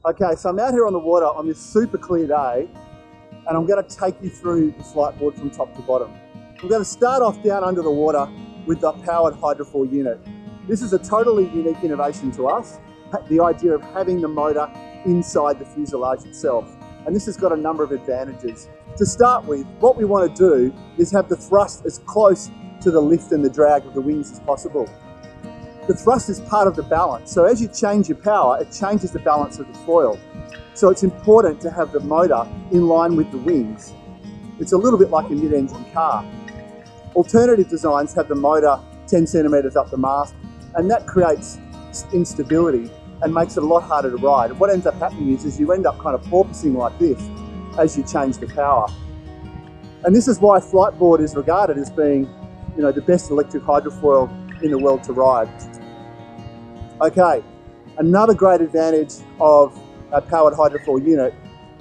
Okay, so I'm out here on the water on this super clear day, and I'm going to take you through the Fliteboard from top to bottom. I'm going to start off down under the water with the powered hydrofoil unit. This is a totally unique innovation to us, the idea of having the motor inside the fuselage itself. And this has got a number of advantages. To start with, what we want to do is have the thrust as close to the lift and the drag of the wings as possible. The thrust is part of the balance, so as you change your power, it changes the balance of the foil. So it's important to have the motor in line with the wings. It's a little bit like a mid-engine car. Alternative designs have the motor 10 centimetres up the mast, and that creates instability and makes it a lot harder to ride. And what ends up happening is you end up kind of porpoising like this as you change the power. And this is why Fliteboard is regarded as being, the best electric hydrofoil in the world to ride. Okay, another great advantage of a powered hydrofoil unit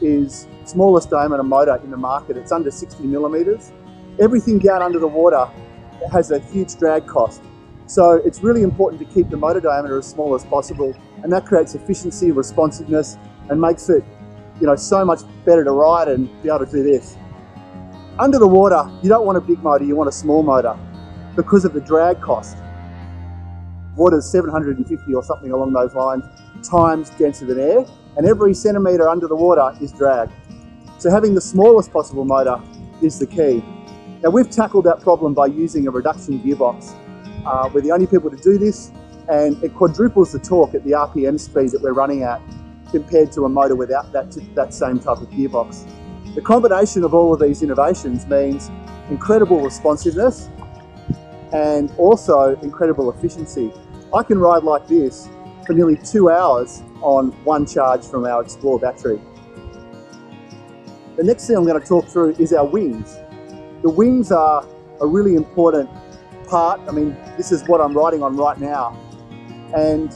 is smallest diameter motor in the market. It's under 60 millimeters. Everything down under the water has a huge drag cost. So it's really important to keep the motor diameter as small as possible, and that creates efficiency, responsiveness, and makes it, so much better to ride and be able to do this. Under the water, you don't want a big motor, you want a small motor because of the drag cost. Water's 750 or something along those lines, times denser than air, and every centimetre under the water is drag. So having the smallest possible motor is the key. Now we've tackled that problem by using a reduction gearbox. We're the only people to do this, and it quadruples the torque at the RPM speed that we're running at compared to a motor without that same type of gearbox. The combination of all of these innovations means incredible responsiveness and also incredible efficiency. I can ride like this for nearly 2 hours on one charge from our Explore battery. The next thing I'm going to talk through is our wings. The wings are a really important part. This is what I'm riding on right now. And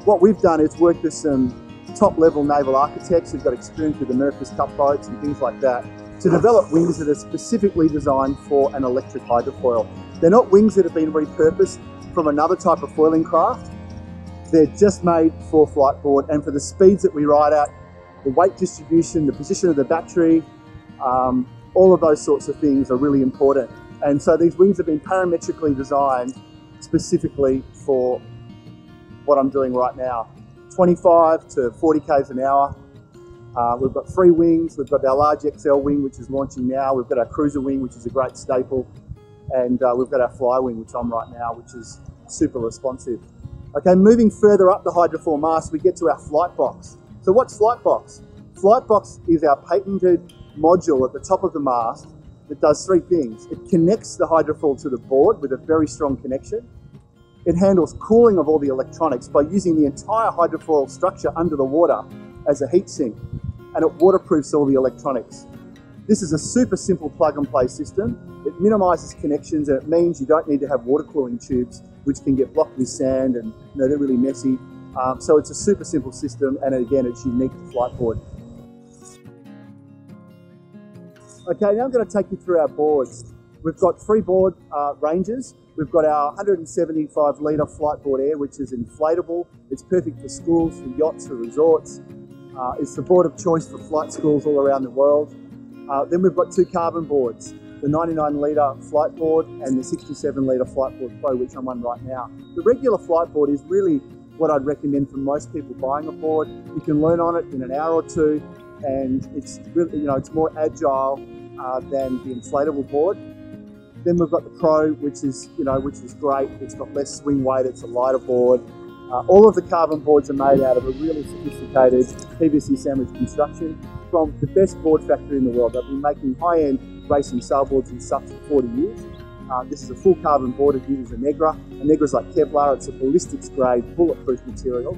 what we've done is work with some top-level naval architects who've got experience with America's Cup boats and things like that to develop wings that are specifically designed for an electric hydrofoil. They're not wings that have been repurposed from another type of foiling craft. They're just made for Fliteboard and for the speeds that we ride at, the weight distribution, the position of the battery, all of those sorts of things are really important. And so these wings have been parametrically designed specifically for what I'm doing right now. 25 to 40 k's an hour. We've got 3 wings. We've got our large XL wing, which is launching now. We've got our cruiser wing, which is a great staple. And we've got our fly wing, which I'm right now, which is super responsive. Okay, moving further up the hydrofoil mast, we get to our Flitebox. So what's Flitebox? Flitebox is our patented module at the top of the mast that does 3 things. It connects the hydrofoil to the board with a very strong connection. It handles cooling of all the electronics by using the entire hydrofoil structure under the water as a heat sink, and it waterproofs all the electronics. This is a super simple plug-and-play system. It minimises connections, and it means you don't need to have water cooling tubes, which can get blocked with sand and they're really messy. So it's a super simple system, and again, it's unique to Fliteboard. Okay, now I'm going to take you through our boards. We've got 3 board ranges. We've got our 175 litre FliteboardAIR, which is inflatable. It's perfect for schools, for yachts, for resorts. It's the board of choice for flight schools all around the world. Then we've got 2 carbon boards, the 99 litre Fliteboard and the 67 litre FliteboardPRO, which I'm on right now. The regular Fliteboard is really what I'd recommend for most people buying a board. You can learn on it in an hour or 2, and it's really, it's more agile than the inflatable board. Then we've got the Pro, which is great. It's got less swing weight. It's a lighter board. All of the carbon boards are made out of a really sophisticated PVC sandwich construction from the best board factory in the world. They've been making high-end racing sailboards and stuff for 40 years. This is a full carbon board. It uses a Negra. A Negra is like Kevlar. It's a ballistics-grade, bulletproof material.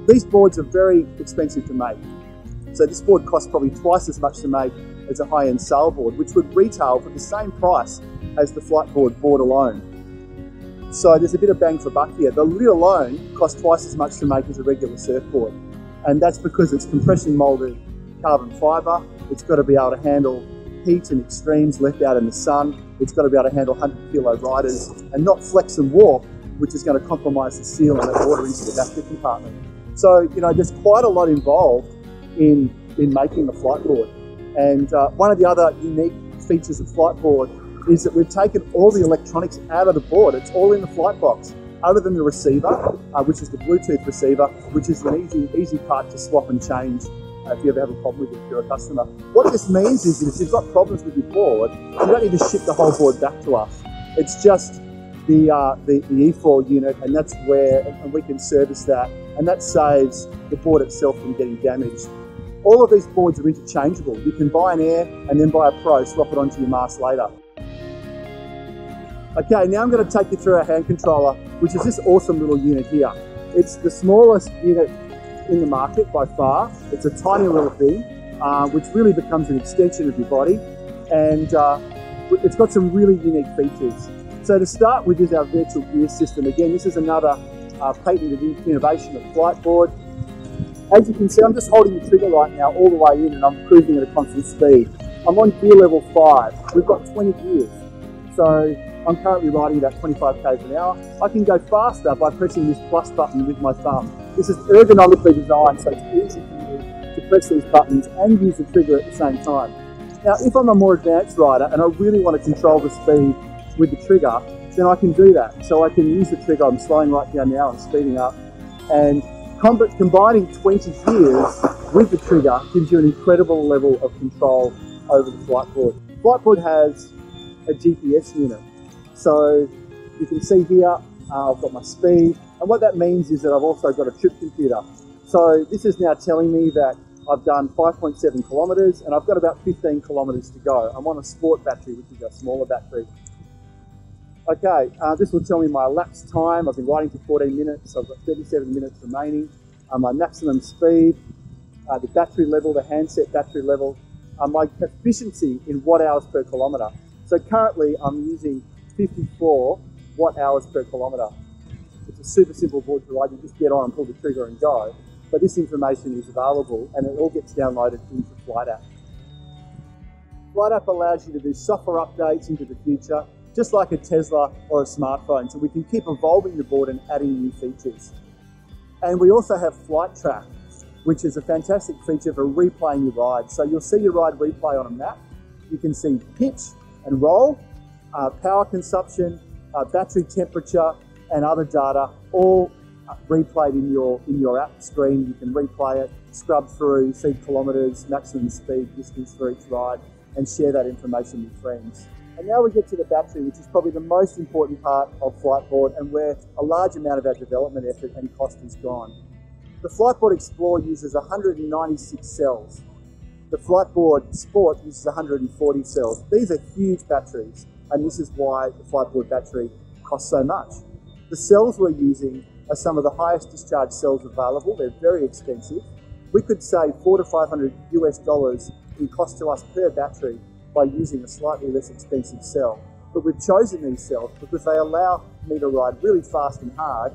These boards are very expensive to make. So this board costs probably twice as much to make as a high-end sailboard, which would retail for the same price as the Fliteboard board alone. So there's a bit of bang for buck here. The lid alone costs twice as much to make as a regular surfboard. And that's because it's compression molded carbon fibre. It's got to be able to handle heat and extremes left out in the sun. It's got to be able to handle 100 kilo riders and not flex and warp, which is going to compromise the seal and let water into the battery compartment. So, there's quite a lot involved in making the Fliteboard. And one of the other unique features of Fliteboard is that we've taken all the electronics out of the board. It's all in the Flitebox, other than the receiver, which is the Bluetooth receiver, which is an easy part to swap and change if you ever have a problem with it if you're a customer. What this means is that if you've got problems with your board, you don't need to ship the whole board back to us. It's just the eFoil unit, and that's where, and we can service that, and that saves the board itself from getting damaged. All of these boards are interchangeable. You can buy an Air and then buy a Pro, swap it onto your mast later. Okay, now I'm going to take you through our hand controller, which is this awesome little unit here. It's the smallest unit in the market by far. It's a tiny little thing, which really becomes an extension of your body, and it's got some really unique features. So to start with is our virtual gear system. Again, this is another patented innovation of Fliteboard. As you can see, I'm just holding the trigger right now all the way in, and I'm cruising at a constant speed. I'm on gear level 5. We've got 20 gears. So I'm currently riding about 25 k's an hour. I can go faster by pressing this plus button with my thumb. This is ergonomically designed, so it's easy for you to press these buttons and use the trigger at the same time. Now, if I'm a more advanced rider and I really want to control the speed with the trigger, then I can do that. So I can use the trigger. I'm slowing right down now and speeding up. And combining 20 gears with the trigger gives you an incredible level of control over the Fliteboard. Fliteboard has a GPS unit. So you can see here, I've got my speed, and what that means is that I've also got a trip computer. So this is now telling me that I've done 5.7 kilometers and I've got about 15 kilometers to go. I'm on a sport battery, which is a smaller battery. Okay, this will tell me my elapsed time. I've been riding for 14 minutes, so I've got 37 minutes remaining. My maximum speed, the battery level, the handset battery level, my efficiency in watt hours per kilometre. So currently I'm using 54 watt hours per kilometre. It's a super simple board to ride. You just get on and pull the trigger and go. But this information is available and it all gets downloaded into FliteApp. FliteApp allows you to do software updates into the future, just like a Tesla or a smartphone, so we can keep evolving the board and adding new features. And we also have Flight Track, which is a fantastic feature for replaying your ride. So you'll see your ride replay on a map. You can see pitch and roll, power consumption, battery temperature, and other data, all replayed in your app screen. You can replay it, scrub through, see kilometres, maximum speed, distance for each ride, and share that information with friends. And now we get to the battery, which is probably the most important part of Fliteboard and where a large amount of our development effort and cost is gone. The Fliteboard Explorer uses 196 cells. The Fliteboard Sport uses 140 cells. These are huge batteries, and this is why the Fliteboard battery costs so much. The cells we're using are some of the highest discharge cells available. They're very expensive. We could save $400 to $500 US in cost to us per battery by using a slightly less expensive cell. But we've chosen these cells because they allow me to ride really fast and hard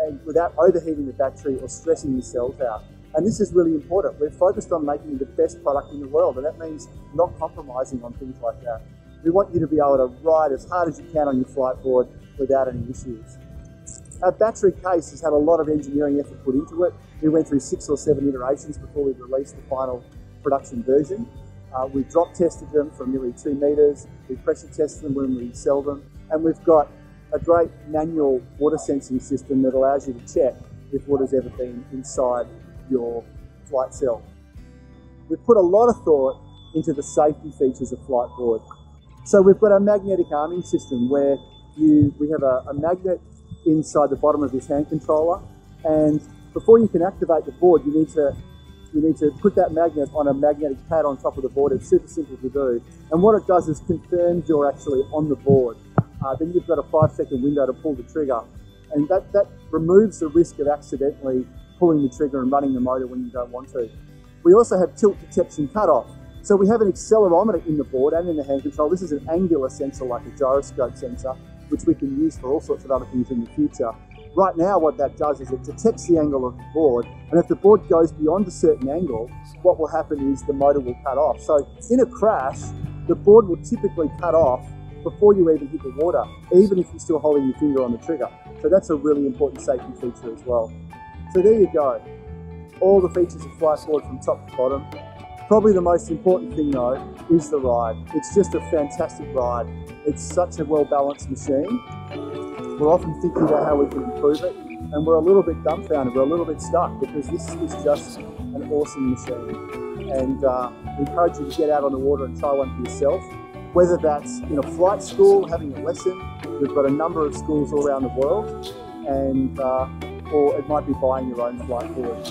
and without overheating the battery or stressing the cells out. And this is really important. We're focused on making the best product in the world, and that means not compromising on things like that. We want you to be able to ride as hard as you can on your Fliteboard without any issues. Our battery case has had a lot of engineering effort put into it. We went through 6 or 7 iterations before we released the final production version. We drop tested them from nearly 2 meters. We pressure test them when we sell them. And we've got a great manual water sensing system that allows you to check if water's ever been inside your flight cell. We've put a lot of thought into the safety features of Fliteboard. So we've got a magnetic arming system where we have a magnet inside the bottom of this hand controller, and before you can activate the board, you need to put that magnet on a magnetic pad on top of the board. It's super simple to do, and what it does is confirms you're actually on the board. Then you've got a 5-second window to pull the trigger, and that removes the risk of accidentally pulling the trigger and running the motor when you don't want to. We also have tilt detection cutoff. So we have an accelerometer in the board and in the hand control. This is an angular sensor like a gyroscope sensor, which we can use for all sorts of other things in the future. Right now what that does is it detects the angle of the board, and if the board goes beyond a certain angle, what will happen is the motor will cut off. So in a crash, the board will typically cut off before you even hit the water, even if you're still holding your finger on the trigger. So that's a really important safety feature as well. So there you go. all the features of Fliteboard from top to bottom. Probably the most important thing though is the ride. It's just a fantastic ride. It's such a well-balanced machine. We're often thinking about how we can improve it, and we're a little bit dumbfounded, we're a little bit stuck, because this is just an awesome machine. And we encourage you to get out on the water and try one for yourself. Whether that's in a flight school, having a lesson, we've got a number of schools all around the world, and or it might be buying your own flight board.